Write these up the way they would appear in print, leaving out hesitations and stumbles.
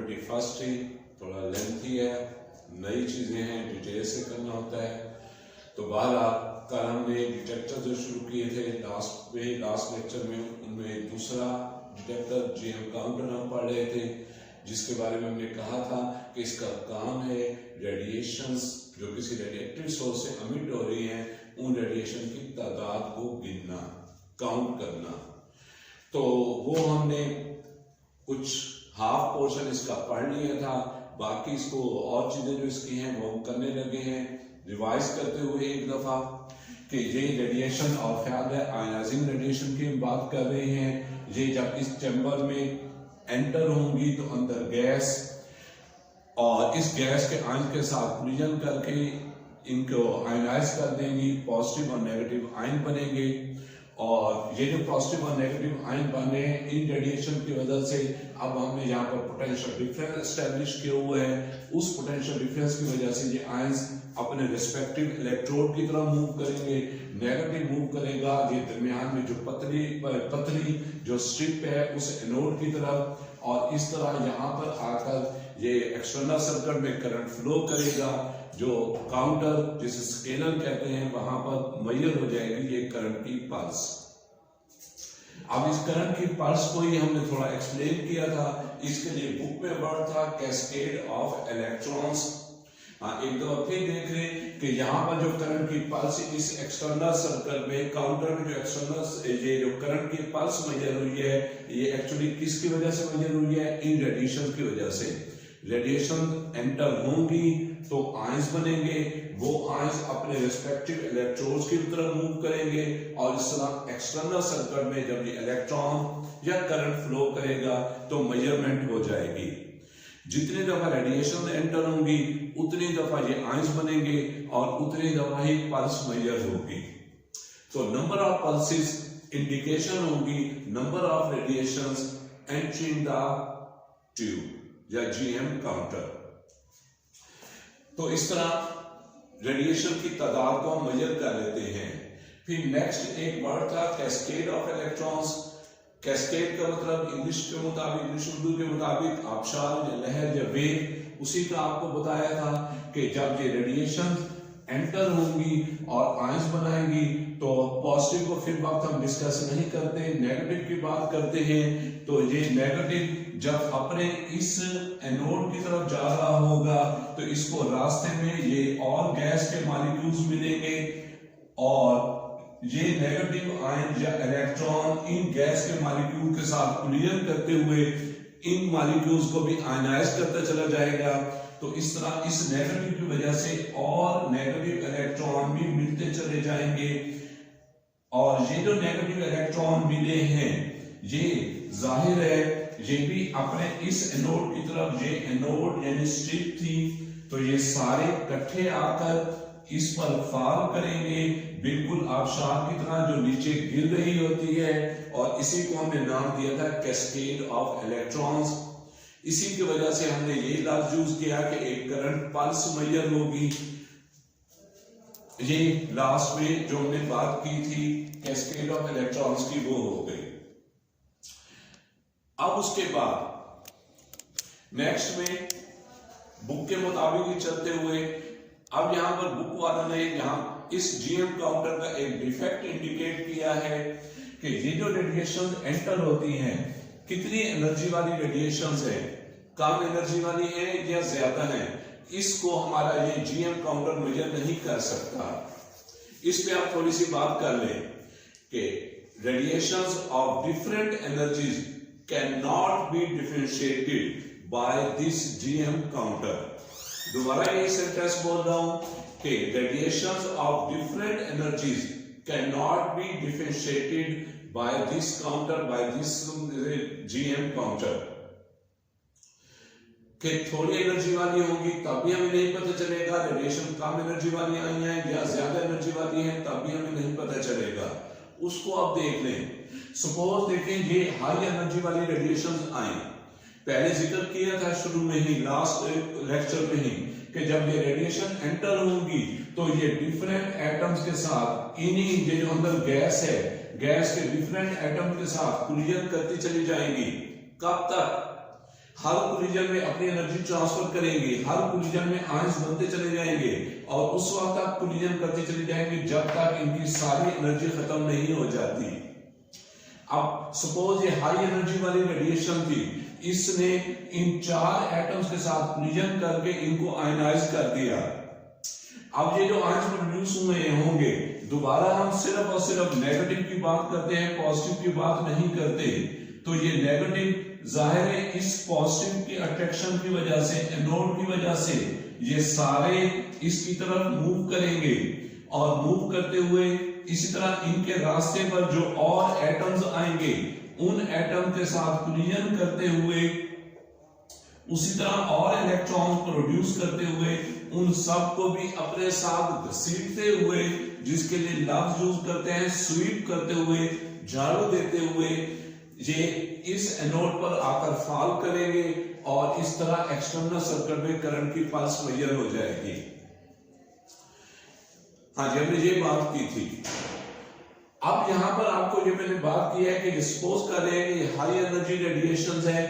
21 ही थोड़ा लेंथी है, नई चीजें हैं, डिटेल से करना होता है। तो बहरहाल कल हमने डिटेक्टर जो शुरू किए थे लास्ट लेक्चर में, उनमें दूसरा डिटेक्टर जीएम काउंटर हम पढ़ रहे थे, जिसके बारे में हमने कहा था कि इसका काम है रेडिएशंस जो किसी रेडिएटिव सोर्स से एमिट हो रही हैं, उन रेडिएशन की तादाद को गिनना, काउंट करना। तो वो हमने कुछ हाफ पोर्शन इसका पढ़ लिया था, बाकी इसको और चीजें जो इसकी हैं वो हम करने लगे हैं रिवाइज करते हुए एक दफा कि ये रेडिएशन, और ख्याल है आयनाइजिंग रेडिएशन की हम बात कर रहे हैं। ये जब इस चैम्बर में एंटर होंगी तो अंदर गैस, और इस गैस के आयन के साथ कोलिजन करके इनको आयनाइज कर देंगी, पॉजिटिव और नेगेटिव आयन बनेंगे। और ये जो पॉजिटिव और नेगेटिव आयन बने हैं इन रेडिएशन की वजह से अब हमने यहाँ पर पोटेंशियल डिफरेंस एस्टेब्लिश किए हुए हैं। उस पोटेंशियल डिफरेंस की वजह से ये आयंस अपने रिस्पेक्टिव इलेक्ट्रोड की तरफ मूव करेंगे, नेगेटिव मूव करेगा ये दरमियान में जो पतली जो स्ट्रिप है उस एनोड की तरफ, और इस तरह यहाँ पर आकर ये एक्सटर्नल सर्किट में करंट फ्लो करेगा, जो काउंटर जिसे स्केलर कहते हैं वहां पर मेजर हो जाएगी ये करंट की पल्स। अब इस करंट की पल्स को ही हमने थोड़ा एक्सप्लेन किया था, इसके लिए बुक में वर्ड था कैस्केड ऑफ इलेक्ट्रॉन्स। एक दफा फिर देख लें कि यहाँ पर जो करंट की पल्स इस एक्सटर्नल सर्कल में, काउंटर में जो एक्सटर्नल ये जो करंट की पल्स मेजर हुई है, ये एक्चुअली किसकी वजह से मेजर हुई है? इन रेडिएशन की वजह से। रेडिएशन एंटर होंगी तो आयंस बनेंगे, वो आयंस अपने रिस्पेक्टिव इलेक्ट्रोड्स की तरफ मूव करेंगे, और इस तरह एक्सटर्नल सर्किट में जब ये इलेक्ट्रॉन या करंट फ्लो करेगा तो मेजरमेंट हो जाएगी। जितनी दफा रेडिएशन एंटर होंगी उतनी दफा ये आयंस बनेंगे और उतनी दफा ही पल्स मेजर होगी। तो नंबर ऑफ पल्सेस इंडिकेशन होगी number of radiations entering the tube या जीएम काउंटर। तो इस तरह रेडिएशन की तादाद को हम मेजर कर लेते हैं। फिर नेक्स्ट एक वर्ड था कैस्केड ऑफ इलेक्ट्रॉन्स। कैस्केड का मतलब इंग्लिश के मुताबिक, इंग्लिश उर्दू के मुताबिक आबशार या लहर या वेव, उसी का आपको बताया था कि जब ये रेडिएशन एंटर होंगी और आयंस बनाएंगी तो पॉजिटिव को फिर वक्त हम डिस्कस नहीं करते, नेगेटिव की बात करते हैं। तो ये नेगेटिव जब अपने इस एनोड की तरफ जा रहा होगा तो इसको रास्ते में ये और गैस के मॉलिक्यूल्स मिलेंगे, और ये नेगेटिव आयन या इलेक्ट्रॉन इन गैस के मॉलिक्यूल के साथ कोलिजन करते हुए इन मॉलिक्यूल्स को भी आयनाइज करता चला जाएगा। तो इस तरह इस नेगेटिव की वजह से और नेगेटिव इलेक्ट्रॉन भी मिलते चले जाएंगे, और ये जो नेगेटिव इलेक्ट्रॉन मिले हैं ये जाहिर है ये भी अपने इस एनोड की तरफ, ये एनोड यानी स्ट्रिप थी, तो ये सारे इकट्ठे आकर इस पर फॉल करेंगे, बिल्कुल आबशार की तरह जो नीचे गिर रही होती है, और इसी को हमने नाम दिया था कैस्केड ऑफ इलेक्ट्रॉन्स। इसी की वजह से हमने ये लफ्ज यूज किया कि एक करंट पल्स मेजर होगी। ये लास्ट में जो हमने बात की थी कैस्केड ऑफ इलेक्ट्रॉन्स की, वो हो गई। अब उसके बाद नेक्स्ट में बुक के मुताबिक ही चलते हुए, अब यहां पर बुक वाला ने यहां इस जीएम काउंटर का एक डिफेक्ट इंडिकेट किया है कि ये जो रेडिएशन एंटर होती हैं कितनी एनर्जी वाली रेडिएशंस है, कम एनर्जी वाली है या ज्यादा है, इसको हमारा ये जीएम काउंटर मेजर नहीं कर सकता। इस पे आप थोड़ी सी बात कर लें कि radiations of different energies cannot be differentiated by this GM counter. दोबारा ये सेंटेंस बोल रहा हूं कि radiations of different energies cannot be differentiated by this counter, by this GM counter. कि थोड़ी एनर्जी वाली होगी तब भी हमें नहीं पता चलेगा, रेडिएशन कम एनर्जी वाली आई है या ज्यादा एनर्जी वाली है तब भी हमें नहीं पता चलेगा। उसको आप देख लें। सपोज देखें ये हाई एनर्जी वाली रेडिएशन आई, पहले जिक्र किया था शुरू में ही, लास्ट लेक्चर में ही, कि जब ये रेडिएशन एंटर होंगी तो ये डिफरेंट एटम्स के साथ इन्हीं ये जो अंदर गैस है, गैस के डिफरेंट एटम के साथ कोलिजन करती चली जाएंगी। कब तक? हर कोलिजन में अपनी एनर्जी ट्रांसफर करेंगे, हर कोलिजन में आयंस बनते चले जाएंगे और उस वक्त तक कोलिजन करते चले जाएंगे जब तक इनकी सारी एनर्जी खत्म नहीं हो जाती। अब सपोज ये हाई एनर्जी वाली रेडिएशन थी, इसने इन 4 एटम्स के साथ कोलिजन करके इनको आयनाइज कर दिया। अब ये जो आयंस प्रोड्यूस हुए होंगे, दोबारा हम सिर्फ और सिर्फ नेगेटिव की बात करते हैं, पॉजिटिव की बात नहीं करते। तो ये नेगेटिव जाहिर है इस पॉजिटिव की अट्रैक्शन की वजह से, एनोड की वजह से ये सारे इसकी तरफ मूव करेंगे और मूव करते हुए इसी तरह इनके रास्ते पर जो और एटम्स आएंगे उन एटम के साथ कोलिजन करते हुए उसी तरह और इलेक्ट्रॉन प्रोड्यूस करते हुए उन सब को भी अपने साथ घसीटते हुए, जिसके लिए लफ्ज यूज करते हैं स्वीप करते हुए, झाड़ू देते हुए, ये इस एनोड पर आकर फॉल करेंगे और इस तरह एक्सटर्नल सर्किट में करंट की पल्स मेजर हो जाएगी। हाँ जी, हमने ये बात की थी। अब यहां पर आपको ये मैंने बात की है कि सपोज कर रहे हैं कि ये हाई एनर्जी रेडिएशन है,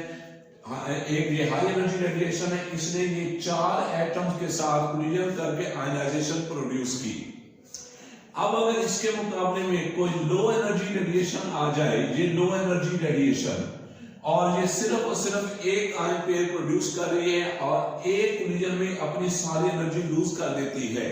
एक ये हाई एनर्जी रेडिएशन है, इसने ये 4 एटम्स के साथ कोलिजन करके आयनाइजेशन प्रोड्यूस की। अब अगर इसके मुकाबले में कोई लो एनर्जी रेडिएशन आ जाए, ये लो एनर्जी रेडिएशन, और ये सिर्फ और सिर्फ एक आयन पेयर प्रोड्यूस कर रही है और एक कोलिजन में अपनी सारी एनर्जी लूज कर देती है।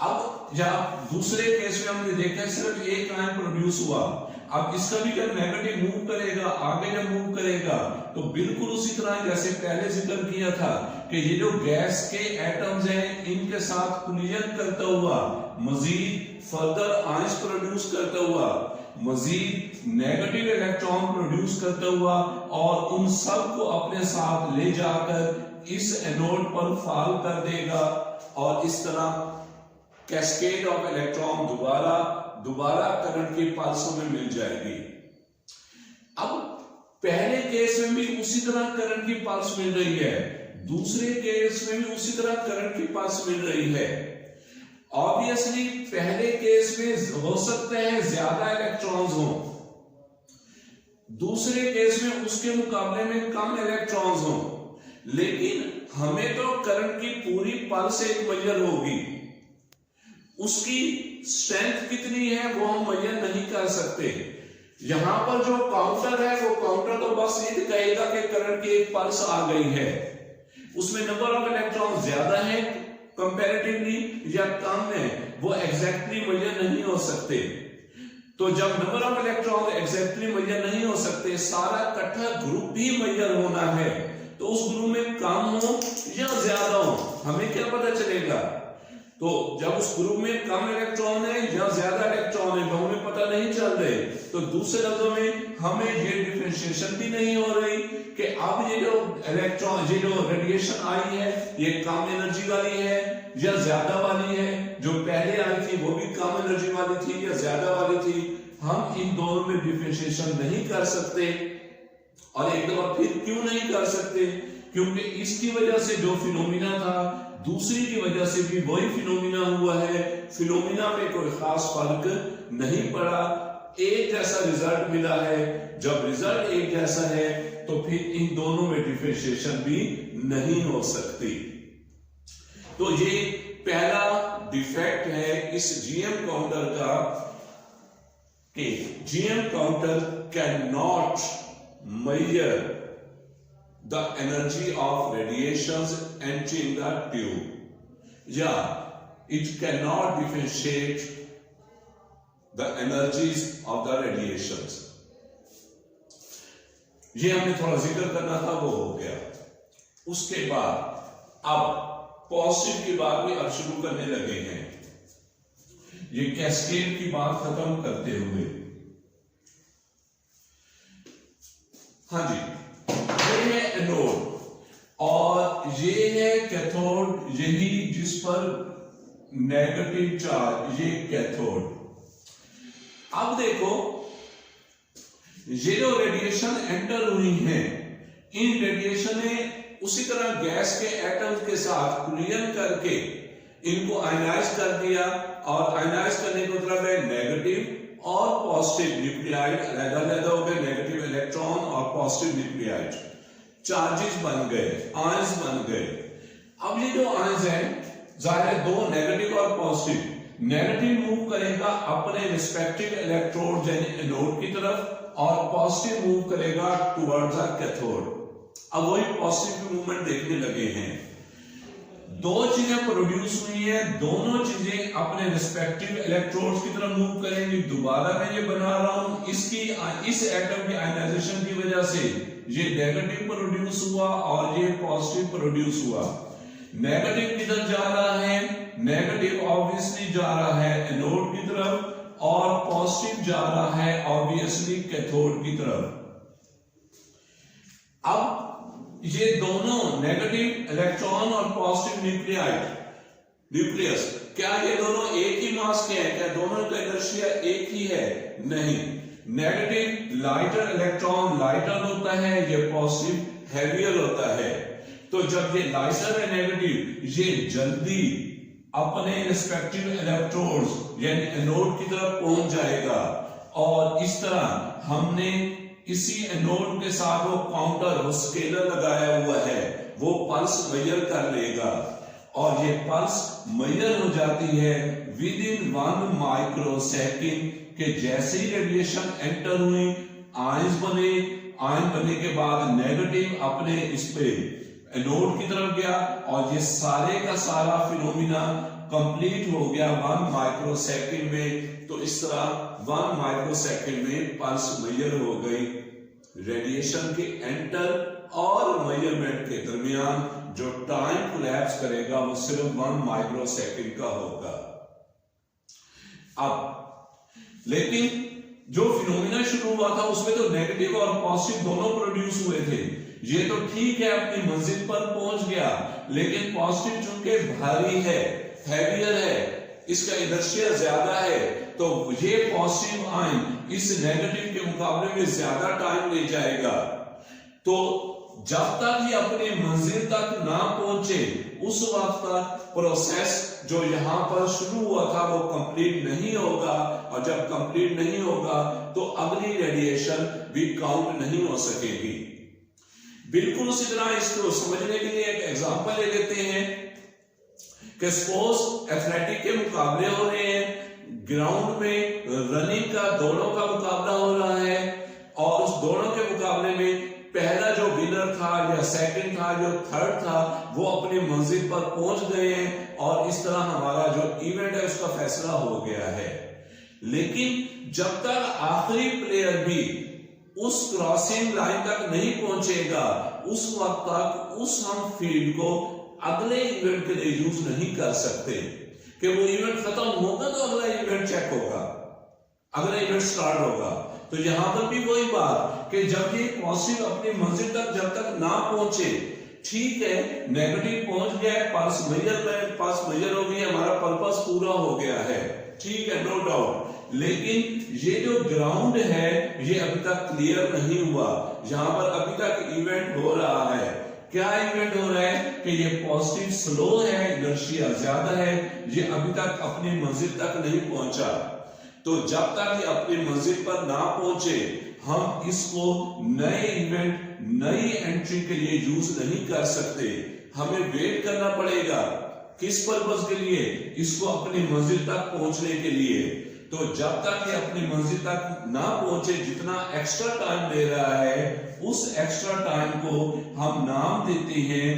अब जब दूसरे केस में हमने देखा सिर्फ एक आयन प्रोड्यूस हुआ, अब इसका भी जब नेगेटिव मूव करेगा, आगे जब मूव करेगा तो बिल्कुल उसी तरह जैसे पहले जिक्र किया था कि ये जो गैस के एटम्स हैं इनके साथ कोलिजन करता हुआ मजीद फर्दर आयंस प्रोड्यूस करता हुआ, मजीद नेगेटिव इलेक्ट्रॉन प्रोड्यूस करता हुआ और उन सब को अपने साथ ले जाकर इस एनोड पर फॉल कर देगा और इस तरह कैस्केड ऑफ इलेक्ट्रॉन दोबारा करंट की पल्सों में मिल जाएगी। अब पहले केस में भी उसी तरह करंट की पल्स मिल रही है, दूसरे केस में भी उसी तरह करंट की पल्स मिल रही है। ऑब्वियसली पहले केस में हो सकता है ज्यादा इलेक्ट्रॉन्स हो, दूसरे केस में उसके मुकाबले में कम इलेक्ट्रॉन्स हो, लेकिन हमें तो करंट की पूरी पल्स एक मेजर होगी, उसकी स्ट्रेंथ कितनी है वो हम मेजर नहीं कर सकते। यहां पर जो काउंटर है वो काउंटर तो बस ये कहेगा कि करंट की एक पल्स आ गई है, उसमें नंबर ऑफ इलेक्ट्रॉन ज्यादा है कंपैरेटिवली या कम है, वो एग्जैक्टली मेजर नहीं हो सकते। तो जब number of electron exactly measure नहीं हो सकते, सारा इकट्ठा ग्रुप भी मेजर होना है, तो उस ग्रुप में कम हो या ज्यादा हो हमें क्या पता चलेगा? तो जब उस ग्रुप में कम इलेक्ट्रॉन है या ज्यादा इलेक्ट्रॉन है वो हमें पता नहीं चल रहे, तो दूसरे लफ्जों में हमें ये डिफरेंशिएशन भी नहीं हो रही कि अब ये जो इलेक्ट्रॉन, ये जो रेडिएशन आई है ये कम एनर्जी वाली है या ज्यादा वाली है, जो पहले आई थी वो भी कम एनर्जी वाली थी या ज्यादा वाली थी। हम इन दोनों में डिफरेंशिएशन नहीं कर सकते। और एक दफा फिर क्यों नहीं कर सकते? क्योंकि इसकी वजह से जो फिनोमिना था दूसरी की वजह से भी वही फिनोमिना हुआ है, फिनोमिना में कोई खास फर्क नहीं पड़ा, एक जैसा रिजल्ट मिला है। जब रिजल्ट एक जैसा है तो फिर इन दोनों में डिफरेंशिएशन भी नहीं हो सकती। तो ये पहला डिफेक्ट है इस जीएम काउंटर का कि GM counter can not measure the energy of radiations entering the tube. Yeah, it cannot differentiate the energies of the radiations. ये हमने थोड़ा जिक्र करना था, वो हो गया। उसके बाद अब पॉजिटिव की बात भी अब शुरू करने लगे हैं, ये कैस्केड की बात खत्म करते हुए। हाँ जी, ये है एनोड और ये है कैथोड, यही जिस पर नेगेटिव चार्ज, ये कैथोड। अब देखो ये जो रेडिएशन एंटर हुई है, इन रेडिएशन ने उसी तरह गैस के एटम्स के साथ कोलिजन करके इनको आयनाइज कर दिया, और आयनाइज करने का मतलब है नेगेटिव और पॉजिटिव न्यूक्लियाइड अलग अलग हो गए, नेगेटिव इलेक्ट्रॉन और पॉजिटिव न्यूक्लियाइड। चार्जेस बन गए, आयंस बन गए। अब ये जो आयंस है जाहिर है दो नेगेटिव और पॉजिटिव, नेगेटिव मूव करेगा अपने रिस्पेक्टिव इलेक्ट्रोड यानी एनोड की तरफ और पॉजिटिव मूव करेगा टुवर्ड्स द कैथोड। अब वही पॉजिटिव मूवमेंट देखने लगे हैं, दो चीजें प्रोड्यूस हुई है, दोनों चीजें अपने रिस्पेक्टिव इलेक्ट्रोड्स की तरफ मूव करेंगी। दोबारा मैं ये बना रहा हूं, इस एटम की आयनाइजेशन की वजह से ये नेगेटिव प्रोड्यूस हुआ और ये पॉजिटिव प्रोड्यूस हुआ। नेगेटिव किधर जा रहा है? नेगेटिव ऑब्वियसली जा रहा है एनोड की तरफ और पॉजिटिव जा रहा है ऑब्वियसली कैथोड की तरफ। अब ये दोनों नेगेटिव इलेक्ट्रॉन और पॉजिटिव न्यूक्लियस क्या ये दोनों एक ही मास के हैं? क्या दोनों का इनर्शिया एक ही है? नहीं। नेगेटिव लाइटर इलेक्ट्रॉन लाइटर होता है, ये पॉजिटिव हैवियर होता है। तो जब ये लाइटर है नेगेटिव, ये जल्दी अपने रिस्पेक्टिव इलेक्ट्रोड्स यानी एनोड की तरफ पहुंच जाएगा और इस तरह हमने इसी एनोड के साथ वो काउंटर वो स्केलर लगाया हुआ है, वो पल्स मेजर कर लेगा और ये पल्स मेजर हो जाती है विद इन 1 माइक्रोसेकंड के जैसे ही रेडिएशन एंटर हुई आयंस बने, आयन बनने के बाद नेगेटिव अपने इस पे एनोड की तरफ गया और ये सारे का सारा फिनोमिना कंप्लीट हो गया 1 माइक्रोसेकंड में। तो इस तरह 1 माइक्रोसेकंड में पल्स मेजर हो गई। रेडिएशन के एंटर और मेजरमेंट के दरमियान जो टाइम कोलैप्स करेगा वो सिर्फ 1 माइक्रोसेकंड का होगा। अब लेकिन जो फिनोमिना शुरू हुआ था उसमें तो नेगेटिव और पॉजिटिव दोनों प्रोड्यूस हुए थे। ये तो ठीक है अपनी मंजिल पर पहुंच गया, लेकिन पॉजिटिव चूंकि भारी है, हैवियर है, इसका इनर्शिया ज्यादा है, तो ये पॉजिटिव आयन इस नेगेटिव के मुकाबले में ज्यादा टाइम ले जाएगा। तो जब तक ये अपनी मंजिल तक ना पहुंचे उस वक्त तक प्रोसेस जो यहां पर शुरू हुआ था वो कंप्लीट नहीं होगा और जब कंप्लीट नहीं होगा तो अगली रेडिएशन भी काउंट नहीं हो सकेगी। बिल्कुल उसी तरह इसको समझने के लिए एक एग्जांपल ले लेते हैं कि सपोज एथलेटिक के मुकाबले हो रहे हैं, ग्राउंड में रनिंग का दौड़ों का मुकाबला हो रहा है और उस दौड़ों के मुकाबले में पहला जो विनर था या सेकंड था जो थर्ड था वो अपनी मंजिल पर पहुंच गए हैं और इस तरह हमारा जो इवेंट है उसका फैसला हो गया है। लेकिन जब तक आखिरी प्लेयर भी उस क्रॉसिंग लाइन तक नहीं पहुंचेगा उस वक्त तक उस हम फील्ड को अगले इवेंट के लिए यूज नहीं कर सकते कि वो इवेंट खत्म होगा तो अगला इवेंट चेक होगा, अगला इवेंट स्टार्ट होगा। तो यहां पर भी वही बात कि जब ये पॉजिटिव अपनी मंजिल तक जब तक ना पहुंचे, ठीक है नेगेटिव पहुंच गया है, पास मेजर हो गई, हमारा पर्पस पूरा हो गया है, ठीक है नो डाउट। लेकिन ये जो ग्राउंड है ये अभी तक क्लियर नहीं हुआ, यहां पर अभी तक इवेंट हो रहा है। क्या इवेंट हो रहा है कि ये पॉजिटिव स्लो है, इनर्शिया ज्यादा है, ये अभी तक अपनी मंजिल तक नहीं पहुंचा। तो जब तक ये अपनी मंजिल पर ना पहुंचे हम इसको नए इवेंट नई एंट्री के लिए यूज नहीं कर सकते, हमें वेट करना पड़ेगा। किस पर्पस के लिए? इसको अपनी मंजिल तक पहुंचने के लिए। तो जब तक ये अपनी मंजिल तक ना पहुंचे, जितना एक्स्ट्रा टाइम ले रहा है उस एक्स्ट्रा टाइम को हम नाम देते हैं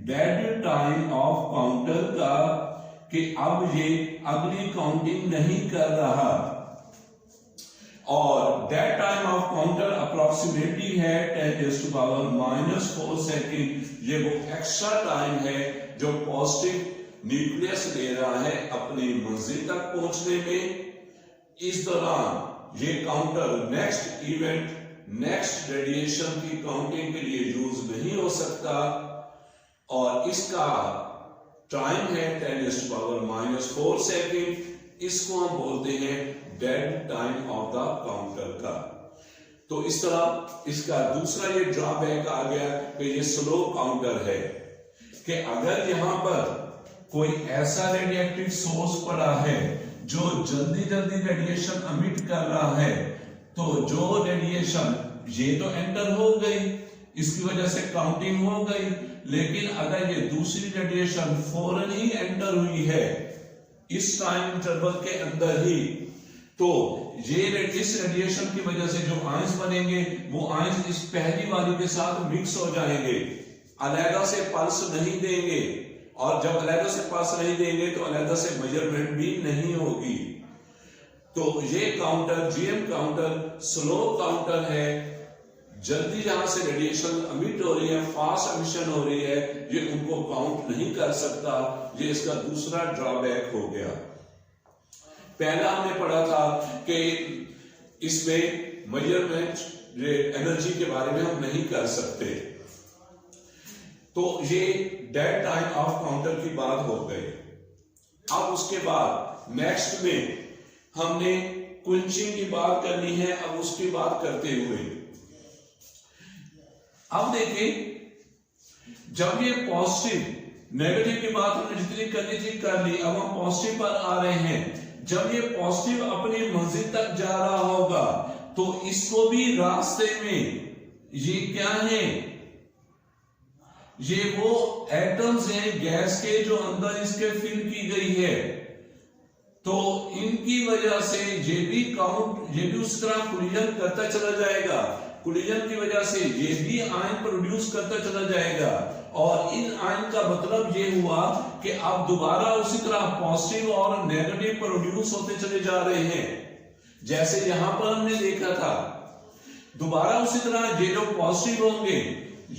डेड टाइम ऑफ काउंटर का, कि अब ये अगली काउंटिंग नहीं कर रहा और dead time of counter approximately है 10⁻⁻⁴ सेकंड। ये वो एक्स्ट्रा टाइम है जो पॉजिटिव न्यूक्लियस ले रहा है अपनी मंजिल तक पहुंचने में। इस दौरान ये counter next event next radiation की काउंटिंग के लिए यूज नहीं हो सकता और इसका टाइम है 10⁻⁴ सेकंड। इसको हम बोलते हैं dead time of the counter का। तो इस तरह इसका दूसरा ये ड्रॉबैक आ गया कि ये स्लो काउंटर है कि अगर यहां पर कोई ऐसा रेडिएटिव सोर्स पड़ा है जो जल्दी जल्दी रेडिएशन एमिट कर रहा है, तो जो रेडिएशन ये तो एंटर हो गई, इसकी वजह से काउंटिंग हो गई। लेकिन अगर ये दूसरी रेडिएशन फौरन ही एंटर हुई है इस टाइम इंटरवल के अंदर ही, तो ये इस रेडिएशन की वजह से जो आयंस बनेंगे वो आयंस इस पहली वाली के साथ मिक्स हो जाएंगे, अलग से पल्स नहीं देंगे, और जब अलग से पल्स नहीं देंगे तो अलग से मेजरमेंट भी नहीं होगी। तो ये counter GM counter slow counter है, जल्दी जहां से रेडिएशन अमिट हो रही है, फास्ट एमिशन हो रही है, ये उनको काउंट नहीं कर सकता। ये इसका दूसरा ड्रॉबैक हो गया। पहला हमने पढ़ा था कि इसमें मेजरमेंट एनर्जी के बारे में हम नहीं कर सकते, तो ये डेड टाइम ऑफ काउंटर की बात हो गई। अब उसके बाद नेक्स्ट में हमने क्विंचिंग की बात करनी है। अब उसकी बात करते हुए अब देखिए, जब ये पॉजिटिव नेगेटिव की बात हमने जितनी करनी थी कर ली, अब हम पॉजिटिव पर आ रहे हैं। जब ये पॉजिटिव अपनी मंजिल तक जा रहा होगा तो इसको भी रास्ते में ये क्या है, ये वो एटम्स हैं गैस के जो अंदर इसके फिल की गई है, तो इनकी वजह से ये भी उस तरह कोलिजन करता चला जाएगा। कोलिजन की वजह से ये भी आयन प्रोड्यूस करता चला जाएगा, और इन आयन का मतलब ये हुआ कि अब दोबारा उसी तरह पॉजिटिव और नेगेटिव प्रोड्यूस होते चले जा रहे हैं। जैसे यहां पर हमने देखा था, दोबारा उसी तरह ये जो पॉजिटिव होंगे,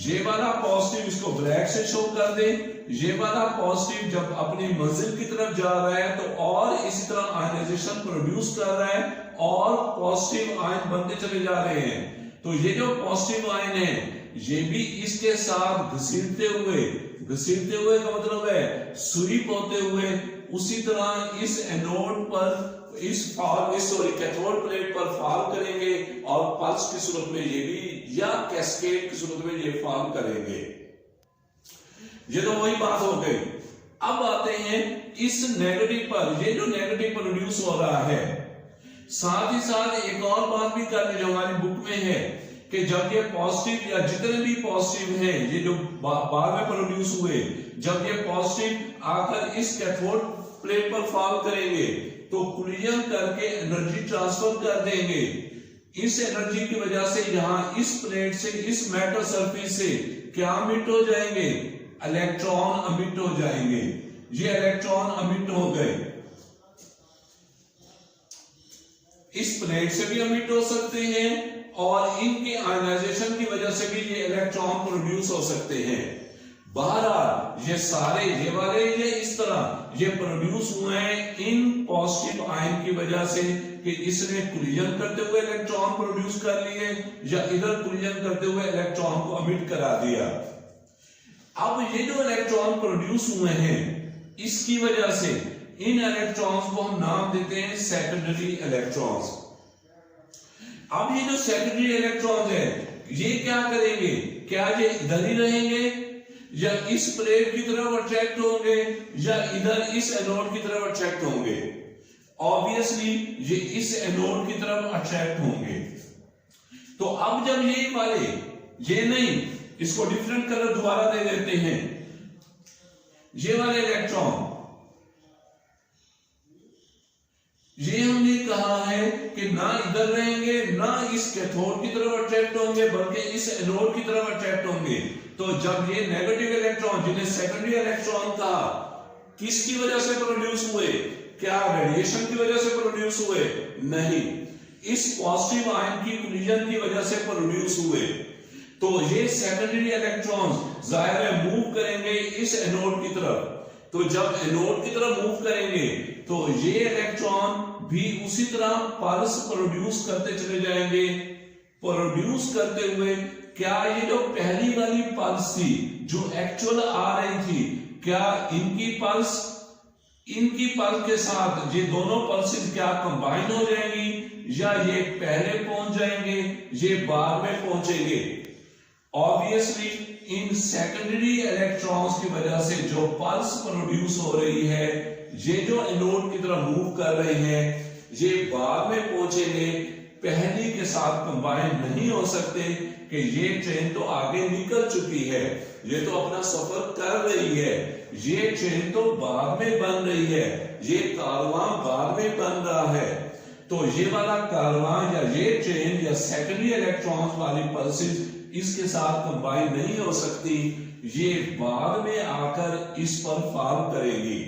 ये वाला पॉजिटिव इसको ब्लैक से शो कर दे, ये वाला पॉजिटिव जब अपनी मंजिल की तरफ जा रहा है तो और इसी तरह आयनाइजेशन प्रोड्यूस कर रहा है और पॉजिटिव आयन बनते चले जा रहे हैं। तो ये जो पॉजिटिव आयन है ये भी इसके साथ घसीटते हुए का मतलब है स्वीप होते हुए उसी तरह इस एनोड पर कैथोड प्लेट पर फॉल करेंगे, और पल्स की सूरत में ये भी या कैस्केड की सूरत में ये फॉल करेंगे। ये तो वही बात हो गई। अब आते हैं इस नेगेटिव पर, ये जो नेगेटिव प्रोड्यूस हो रहा है, साथ ही साथ एक और बात भी करनी जो हमारी बुक में है कि जब ये पॉजिटिव या जितने भी पॉजिटिव हैं ये जो बाद में प्रोड्यूस हुए, जब ये पॉजिटिव आकर इस कैथोड प्लेट पर फॉल करेंगे तो कोलिजन करके एनर्जी ट्रांसफर कर देंगे। इस एनर्जी की वजह से यहां इस प्लेट से, इस मेटल सरफेस से क्या अमिट हो जाएंगे, इलेक्ट्रॉन अमिट हो जाएंगे। ये इलेक्ट्रॉन अमिट हो गए, इस प्लेट से भी अमिट हो सकते हैं और इनके आयनाइजेशन की वजह से भी ये इलेक्ट्रॉन प्रोड्यूस हो सकते हैं। बहरहाल ये सारे ये इस तरह ये प्रोड्यूस हुए हैं इन पॉजिटिव आयन की वजह से कि इसने कोलिजन करते हुए इलेक्ट्रॉन प्रोड्यूस कर लिए या इधर कोलिजन करते हुए इलेक्ट्रॉन को अमिट करा दिया। अब ये जो इलेक्ट्रॉन प्रोड्यूस हुए हैं इसकी वजह से इन इलेक्ट्रॉन्स को हम नाम देते हैं सेकेंडरी इलेक्ट्रॉन्स। अब ये जो सेकेंडरी इलेक्ट्रॉन्स है ये क्या करेंगे, क्या ये इधर ही रहेंगे या इस प्लेट की तरफ अट्रैक्ट होंगे या इधर इस एनोड की तरफ अट्रैक्ट होंगे? ऑब्वियसली ये इस एनोड की तरफ अट्रैक्ट होंगे। तो अब जब ये वाले ये नहीं, इसको डिफरेंट कलर दोबारा दे देते हैं, ये वाले इलेक्ट्रॉन ये हमने कहा है कि ना इधर रहेंगे ना इस कैथोड की तरफ अट्रैक्ट होंगे बल्कि इस एनोड की तरफ अट्रैक्ट होंगे। तो जब ये नेगेटिव इलेक्ट्रॉन जिन्हें सेकेंडरी इलेक्ट्रॉन कहा किसकी वजह से प्रोड्यूस हुए? क्या रेडिएशन की वजह से प्रोड्यूस हुए? नहीं, इस पॉजिटिव आयन की कोलिजन की वजह से प्रोड्यूस हुए। तो ये सेकेंडरी इलेक्ट्रॉन्स जाहिर है मूव करेंगे इस एनोड की तरफ। तो जब एनोड की तरफ मूव करेंगे तो ये इलेक्ट्रॉन भी उसी तरह पल्स प्रोड्यूस करते चले जाएंगे। प्रोड्यूस करते हुए क्या ये जो पहली वाली पल्स थी जो एक्चुअल आ रही थी, क्या इनकी पल्स के साथ ये दोनों पल्सेस क्या कंबाइन हो जाएंगी या ये पहले पहुंच जाएंगे, ये बाद में पहुंचेंगे? ऑब्वियसली इन सेकेंडरी इलेक्ट्रॉन्स की वजह से जो पल्स प्रोड्यूस हो रही है, ये जो एनोड की तरफ मूव कर रहे हैं, ये बाद में पहुंचेंगे पहली के साथ कंबाइन नहीं हो सकते कि ये ट्रेन तो आगे निकल चुकी है, ये तो अपना सफर कर रही है, ये ट्रेन तो बाद में बन रही है, ये कारवां बाद में बन रहा है। तो ये वाला कारवां या ये ट्रेन या सेकेंडरी इलेक्ट्रॉन्स वाली पल्सेस इसके साथ कंबाइन नहीं हो सकती, ये बाद में आकर इस पर फॉल करेगी।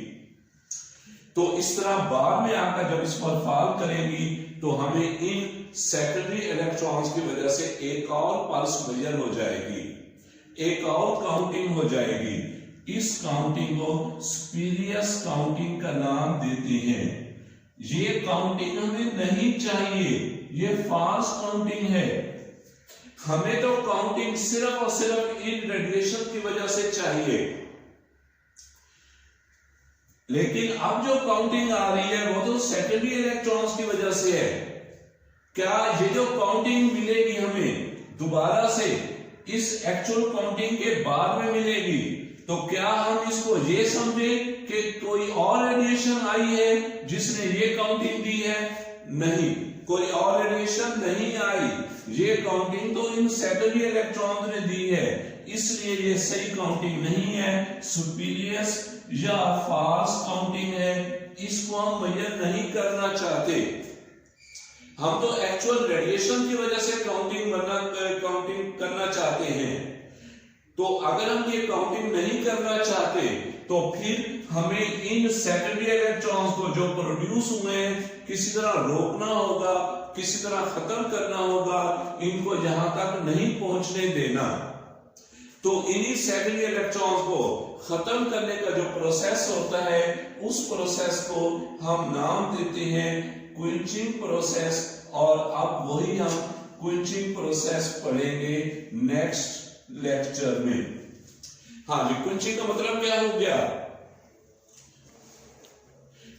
तो इस तरह बाद में आकर जब इस पर फॉल करेगी तो हमें इन सेकेंडरी इलेक्ट्रॉन्स की वजह से एक और पल्स मेजर हो जाएगी, एक और काउंटिंग हो जाएगी। इस काउंटिंग को स्पीरियस काउंटिंग का नाम देते हैं। ये काउंटिंग हमें नहीं चाहिए, ये फाल्स काउंटिंग है। हमें तो काउंटिंग सिर्फ और सिर्फ इन रेडिएशन की वजह से चाहिए। लेकिन अब जो काउंटिंग आ रही है वो तो सेकेंडरी इलेक्ट्रॉन्स की वजह से है। क्या ये जो काउंटिंग मिलेगी हमें दोबारा से इस एक्चुअल काउंटिंग के बाद में मिलेगी, तो क्या हम इसको ये समझे कि कोई और रेडिएशन आई है जिसने ये काउंटिंग दी है? नहीं, कोई और रेडिएशन नहीं आई, ये काउंटिंग तो इन सेकेंडरी इलेक्ट्रॉन ने दी है, इसलिए ये सही काउंटिंग नहीं है, सुपीरियस या फाल्स काउंटिंग है। इसको हम मेजर नहीं करना चाहते। हम तो एक्चुअल रेडिएशन की वजह से काउंटिंग करना चाहते हैं। तो अगर हम ये काउंटिंग नहीं करना चाहते तो फिर हमें इन सेकेंडरी इलेक्ट्रॉन्स को जो प्रोड्यूस हुए हैं किसी तरह रोकना होगा, किसी तरह खत्म करना होगा, इनको यहां तक नहीं पहुंचने देना। तो इन्हीं सेकेंडरी इलेक्ट्रॉन्स को खत्म करने का जो प्रोसेस होता है उस प्रोसेस को हम नाम देते हैं क्विंचिंग प्रोसेस। और अब वही हम क्विंचिंग प्रोसेस पढ़ेंगे नेक्स्ट लेक्चर में। हाँ जी, क्विंचिंग का मतलब क्या हो गया?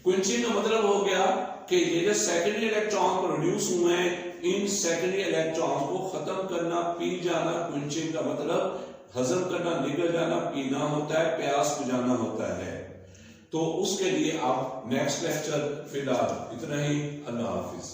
क्विंचिंग का मतलब हो गया कि ये जो सेकेंडरी इलेक्ट्रॉन प्रोड्यूस हुए हैं इन सेकेंडरी इलेक्ट्रॉन्स को खत्म करना, पी जाना। क्विंचिंग का मतलब हजम करना, निगल जाना, पीना होता है, प्यास बुझाना होता है। तो उसके लिए आप नेक्स्ट लेक्चर फिलहाल इतना ही। अल्लाह हाफिज।